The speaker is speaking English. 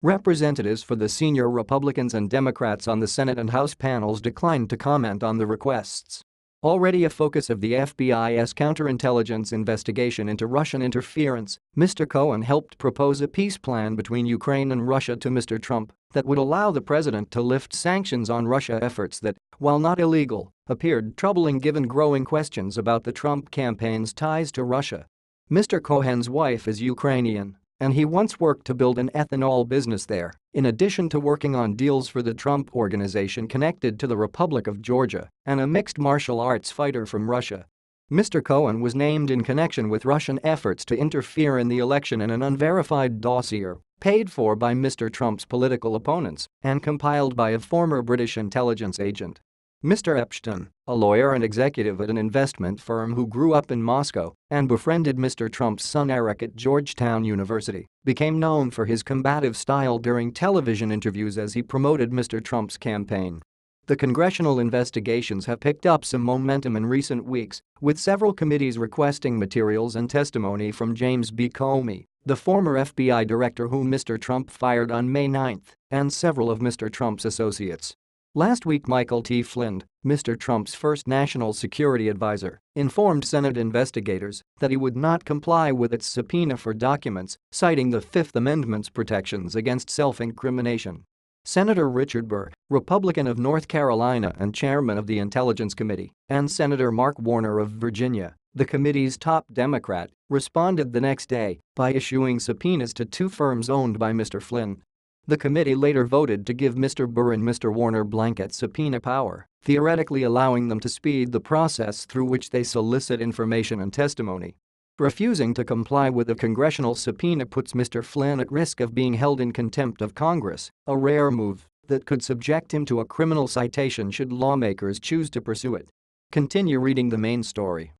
Representatives for the senior Republicans and Democrats on the Senate and House panels declined to comment on the requests. Already a focus of the FBI's counterintelligence investigation into Russian interference, Mr. Cohen helped propose a peace plan between Ukraine and Russia to Mr. Trump that would allow the president to lift sanctions on Russia, efforts that, while not illegal, appeared troubling given growing questions about the Trump campaign's ties to Russia. Mr. Cohen's wife is Ukrainian, and he once worked to build an ethanol business there, in addition to working on deals for the Trump Organization connected to the Republic of Georgia and a mixed martial arts fighter from Russia. Mr. Cohen was named in connection with Russian efforts to interfere in the election in an unverified dossier paid for by Mr. Trump's political opponents and compiled by a former British intelligence agent. Mr. Epstein, a lawyer and executive at an investment firm who grew up in Moscow and befriended Mr. Trump's son Eric at Georgetown University, became known for his combative style during television interviews as he promoted Mr. Trump's campaign. The congressional investigations have picked up some momentum in recent weeks, with several committees requesting materials and testimony from James B. Comey, the former FBI director whom Mr. Trump fired on May 9, and several of Mr. Trump's associates. Last week, Michael T. Flynn, Mr. Trump's first national security advisor, informed Senate investigators that he would not comply with its subpoena for documents, citing the Fifth Amendment's protections against self-incrimination. Senator Richard Burr, Republican of North Carolina and chairman of the Intelligence Committee, and Senator Mark Warner of Virginia, the committee's top Democrat, responded the next day by issuing subpoenas to two firms owned by Mr. Flynn. The committee later voted to give Mr. Burr and Mr. Warner blanket subpoena power, theoretically allowing them to speed the process through which they solicit information and testimony. Refusing to comply with a congressional subpoena puts Mr. Flynn at risk of being held in contempt of Congress, a rare move that could subject him to a criminal citation should lawmakers choose to pursue it. Continue reading the main story.